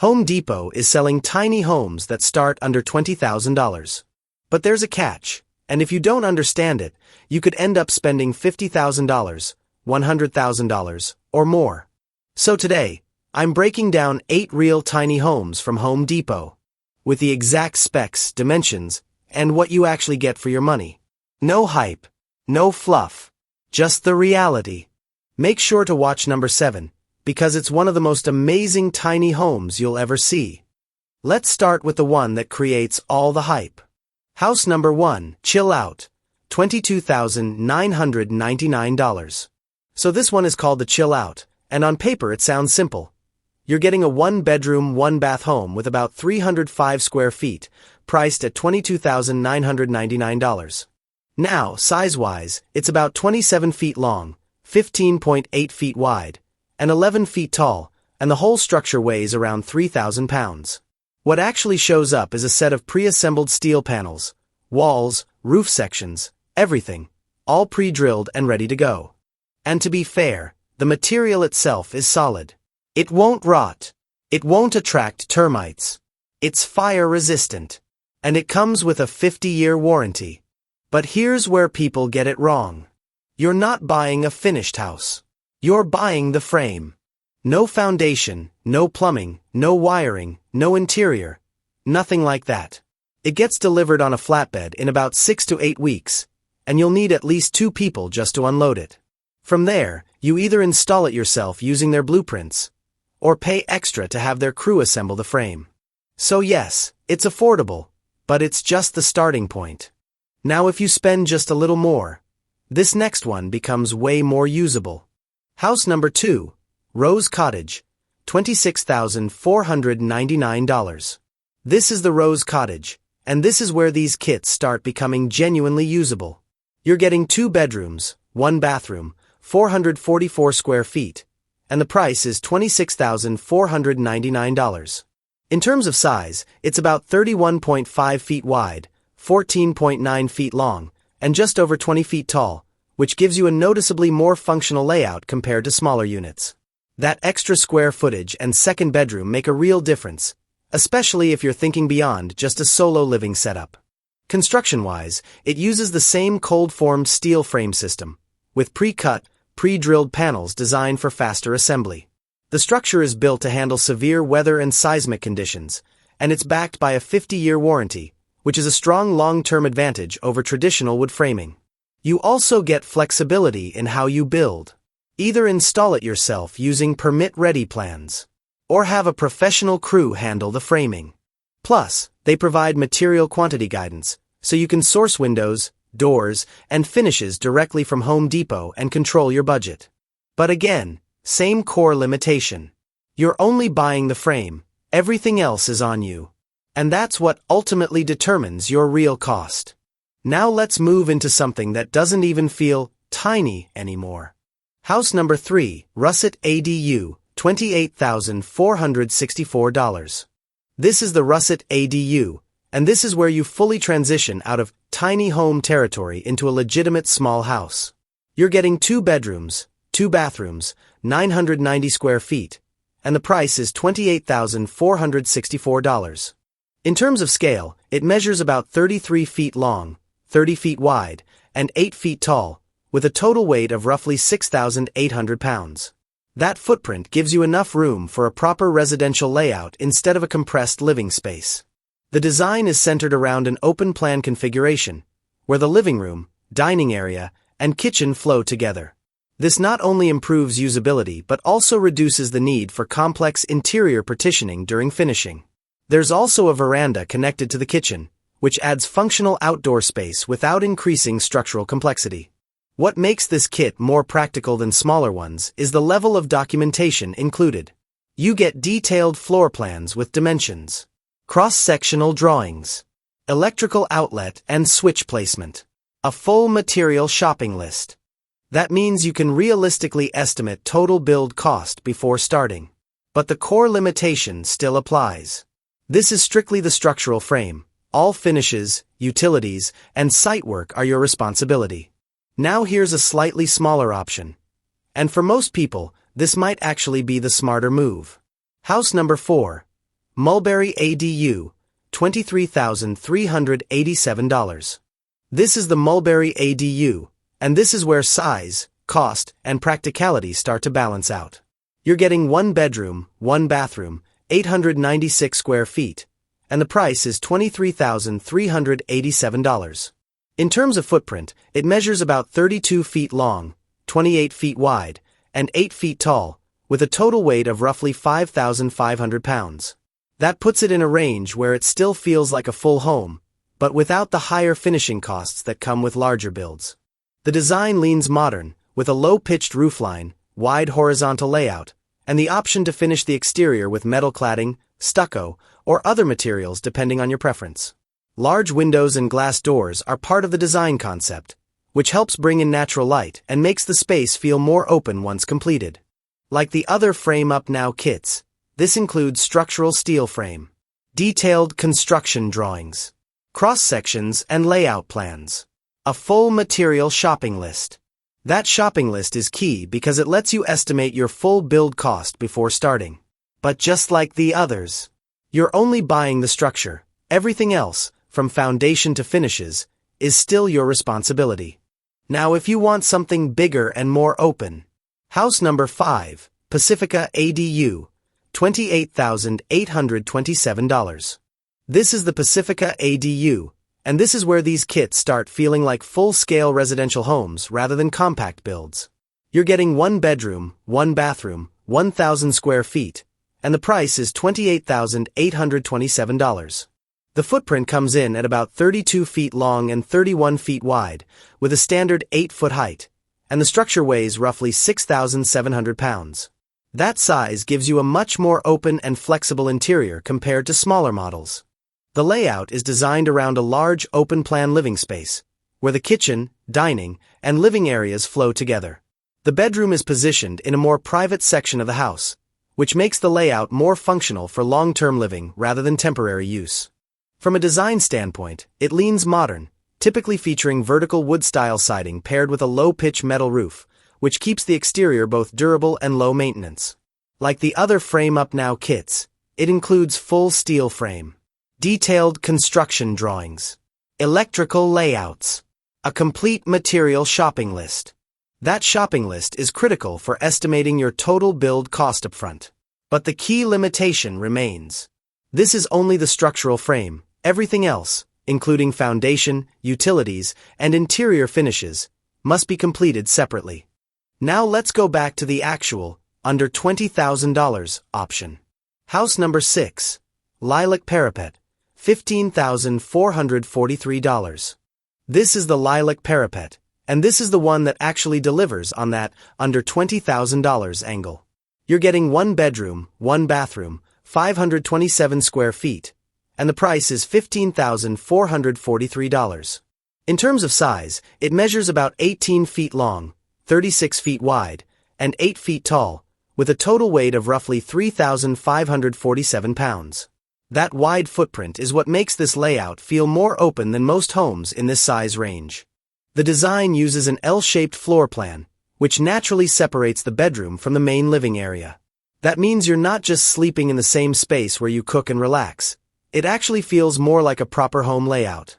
Home Depot is selling tiny homes that start under $20,000. But there's a catch, and if you don't understand it, you could end up spending $50,000, $100,000, or more. So today, I'm breaking down 8 real tiny homes from Home Depot, with the exact specs, dimensions, and what you actually get for your money. No hype, no fluff, just the reality. Make sure to watch number 7, because it's one of the most amazing tiny homes you'll ever see. Let's start with the one that creates all the hype. House number 1, Chill Out, $22,999. So this one is called the Chill Out, and on paper it sounds simple. You're getting a 1-bedroom, 1-bath home with about 305 square feet, priced at $22,999. Now, size-wise, it's about 27 feet long, 15.8 feet wide, and 11 feet tall, and the whole structure weighs around 3,000 pounds. What actually shows up is a set of pre-assembled steel panels, walls, roof sections, everything, all pre-drilled and ready to go. And to be fair, the material itself is solid. It won't rot. It won't attract termites. It's fire-resistant. And it comes with a 50-year warranty. But here's where people get it wrong. You're not buying a finished house. You're buying the frame. No foundation, no plumbing, no wiring, no interior. Nothing like that. It gets delivered on a flatbed in about 6 to 8 weeks, and you'll need at least 2 people just to unload it. From there, you either install it yourself using their blueprints, or pay extra to have their crew assemble the frame. So yes, it's affordable, but it's just the starting point. Now if you spend just a little more, this next one becomes way more usable. House number 2, Rose Cottage, $26,499. This is the Rose Cottage, and this is where these kits start becoming genuinely usable. You're getting 2 bedrooms, 1 bathroom, 444 square feet, and the price is $26,499. In terms of size, it's about 31.5 feet wide, 14.9 feet long, and just over 20 feet tall, which gives you a noticeably more functional layout compared to smaller units. That extra square footage and second bedroom make a real difference, especially if you're thinking beyond just a solo living setup. Construction-wise, it uses the same cold-formed steel frame system, with pre-cut, pre-drilled panels designed for faster assembly. The structure is built to handle severe weather and seismic conditions, and it's backed by a 50-year warranty, which is a strong long-term advantage over traditional wood framing. You also get flexibility in how you build. Either install it yourself using permit-ready plans, or have a professional crew handle the framing. Plus, they provide material quantity guidance, so you can source windows, doors, and finishes directly from Home Depot and control your budget. But again, same core limitation. You're only buying the frame, everything else is on you. And that's what ultimately determines your real cost. Now let's move into something that doesn't even feel tiny anymore. House number 3, Russet ADU, $28,464. This is the Russet ADU, and this is where you fully transition out of tiny home territory into a legitimate small house. You're getting 2 bedrooms, 2 bathrooms, 990 square feet, and the price is $28,464. In terms of scale, it measures about 33 feet long, 30 feet wide, and 8 feet tall, with a total weight of roughly 6,800 pounds. That footprint gives you enough room for a proper residential layout instead of a compressed living space. The design is centered around an open-plan configuration, where the living room, dining area, and kitchen flow together. This not only improves usability but also reduces the need for complex interior partitioning during finishing. There's also a veranda connected to the kitchen, which adds functional outdoor space without increasing structural complexity. What makes this kit more practical than smaller ones is the level of documentation included. You get detailed floor plans with dimensions, cross-sectional drawings, electrical outlet and switch placement, a full material shopping list. That means you can realistically estimate total build cost before starting. But the core limitation still applies. This is strictly the structural frame. All finishes, utilities, and site work are your responsibility. Now here's a slightly smaller option. And for most people, this might actually be the smarter move. House number 4, Malberry ADU, $23,387. This is the Malberry ADU, and this is where size, cost, and practicality start to balance out. You're getting 1 bedroom, 1 bathroom, 896 square feet, and the price is $23,387. In terms of footprint, it measures about 32 feet long, 28 feet wide, and 8 feet tall, with a total weight of roughly 5,500 pounds. That puts it in a range where it still feels like a full home, but without the higher finishing costs that come with larger builds. The design leans modern, with a low-pitched roofline, wide horizontal layout, and the option to finish the exterior with metal cladding, stucco, or other materials depending on your preference. Large windows and glass doors are part of the design concept, which helps bring in natural light and makes the space feel more open once completed. Like the other frame-up-now kits, this includes structural steel frame, detailed construction drawings, cross-sections and layout plans, a full material shopping list. That shopping list is key because it lets you estimate your full build cost before starting. But just like the others, you're only buying the structure. Everything else, from foundation to finishes, is still your responsibility. Now if you want something bigger and more open, house number 5, Pacifica ADU, $28,827. This is the Pacifica ADU, and this is where these kits start feeling like full-scale residential homes rather than compact builds. You're getting 1 bedroom, 1 bathroom, 1,000 square feet, and the price is $28,827. The footprint comes in at about 32 feet long and 31 feet wide, with a standard 8-foot height, and the structure weighs roughly 6,700 pounds. That size gives you a much more open and flexible interior compared to smaller models. The layout is designed around a large open-plan living space, where the kitchen, dining, and living areas flow together. The bedroom is positioned in a more private section of the house, which makes the layout more functional for long-term living rather than temporary use. From a design standpoint, it leans modern, typically featuring vertical wood-style siding paired with a low-pitch metal roof, which keeps the exterior both durable and low maintenance. Like the other frame-up-now kits, it includes full steel frame, detailed construction drawings, electrical layouts, a complete material shopping list. That shopping list is critical for estimating your total build cost upfront. But the key limitation remains. This is only the structural frame. Everything else, including foundation, utilities, and interior finishes, must be completed separately. Now let's go back to the actual, under $20,000 option. House number 6, Lilac Parapet, $15,443. This is the Lilac Parapet, and this is the one that actually delivers on that under $20,000 angle. You're getting 1 bedroom, 1 bathroom, 527 square feet, and the price is $15,443. In terms of size, it measures about 18 feet long, 36 feet wide, and 8 feet tall, with a total weight of roughly 3,547 pounds. That wide footprint is what makes this layout feel more open than most homes in this size range. The design uses an L-shaped floor plan, which naturally separates the bedroom from the main living area. That means you're not just sleeping in the same space where you cook and relax. It actually feels more like a proper home layout.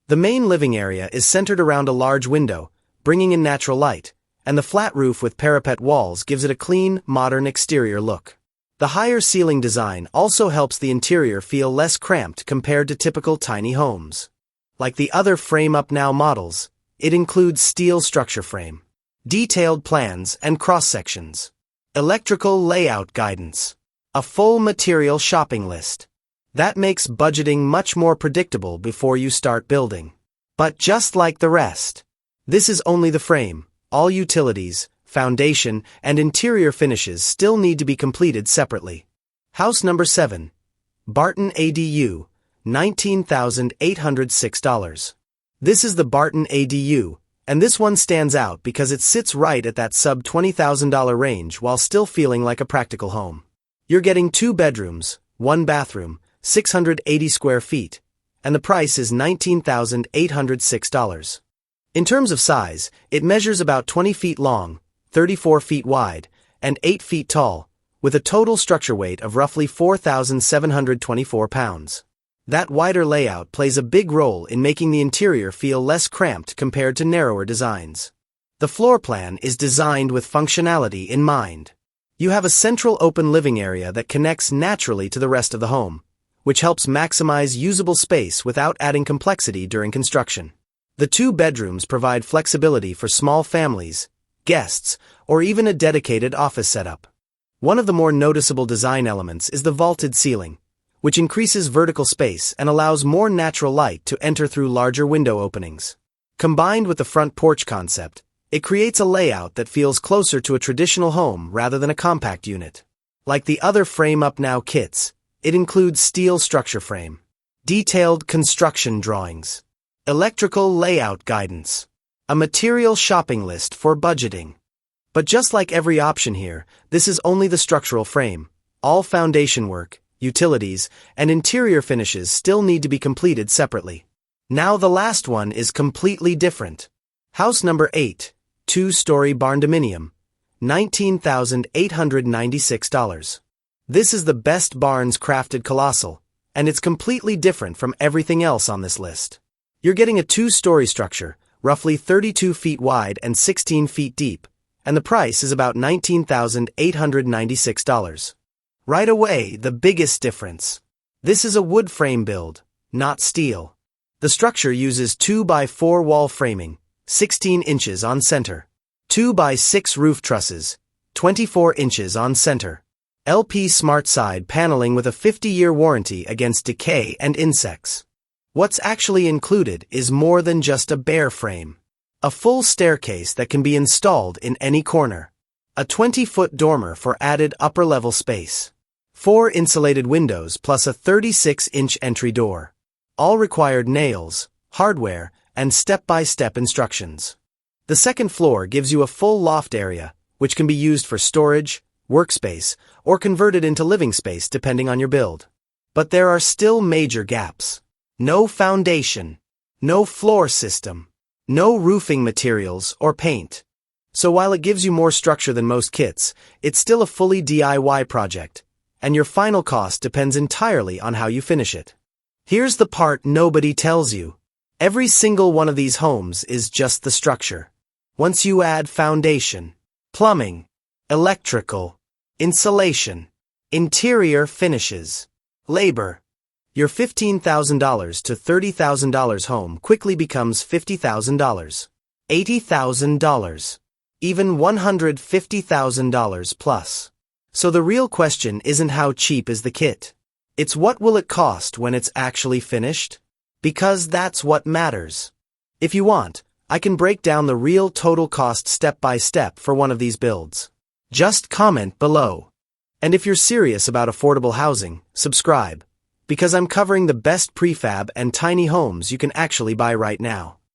The main living area is centered around a large window, bringing in natural light, and the flat roof with parapet walls gives it a clean, modern exterior look. The higher ceiling design also helps the interior feel less cramped compared to typical tiny homes. Like the other frame-up-now models, it includes steel structure frame, detailed plans and cross-sections, electrical layout guidance, a full material shopping list. That makes budgeting much more predictable before you start building. But just like the rest, this is only the frame. All utilities, foundation, and interior finishes still need to be completed separately. House number 7, Barton ADU, $19,806. This is the Barton ADU, and this one stands out because it sits right at that sub-$20,000 range while still feeling like a practical home. You're getting 2 bedrooms, 1 bathroom, 680 square feet, and the price is $19,806. In terms of size, it measures about 20 feet long, 34 feet wide, and 8 feet tall, with a total structure weight of roughly 4,724 pounds. That wider layout plays a big role in making the interior feel less cramped compared to narrower designs. The floor plan is designed with functionality in mind. You have a central open living area that connects naturally to the rest of the home, which helps maximize usable space without adding complexity during construction. The 2 bedrooms provide flexibility for small families, guests, or even a dedicated office setup. One of the more noticeable design elements is the vaulted ceiling, which increases vertical space and allows more natural light to enter through larger window openings. Combined with the front porch concept, it creates a layout that feels closer to a traditional home rather than a compact unit. Like the other Frame Up Now kits, it includes steel structure frame, detailed construction drawings, electrical layout guidance, a material shopping list for budgeting. But just like every option here, this is only the structural frame. All foundation work, utilities, and interior finishes still need to be completed separately. Now the last one is completely different. House number 8, 2-story barnodominium, $19,896. This is the best Barnes crafted colossal, and it's completely different from everything else on this list. You're getting a 2-story structure, roughly 32 feet wide and 16 feet deep, and the price is about $19,896. Right away, the biggest difference. This is a wood frame build, not steel. The structure uses 2x4 wall framing, 16 inches on center, 2x6 roof trusses, 24 inches on center, LP Smart Side paneling with a 50-year warranty against decay and insects. What's actually included is more than just a bare frame. A full staircase that can be installed in any corner. A 20-foot dormer for added upper-level space. 4 insulated windows plus a 36-inch entry door. All required nails, hardware, and step-by-step instructions. The second floor gives you a full loft area, which can be used for storage, workspace, or converted into living space depending on your build. But there are still major gaps. No foundation. No floor system. No roofing materials or paint. So while it gives you more structure than most kits, it's still a fully DIY project, and your final cost depends entirely on how you finish it. Here's the part nobody tells you. Every single one of these homes is just the structure. Once you add foundation, plumbing, electrical, insulation, interior finishes, labor, your $15,000 to $30,000 home quickly becomes $50,000, $80,000, even $150,000 plus. So the real question isn't how cheap is the kit. It's what will it cost when it's actually finished? Because that's what matters. If you want, I can break down the real total cost step by step for one of these builds. Just comment below. And if you're serious about affordable housing, subscribe, because I'm covering the best prefab and tiny homes you can actually buy right now.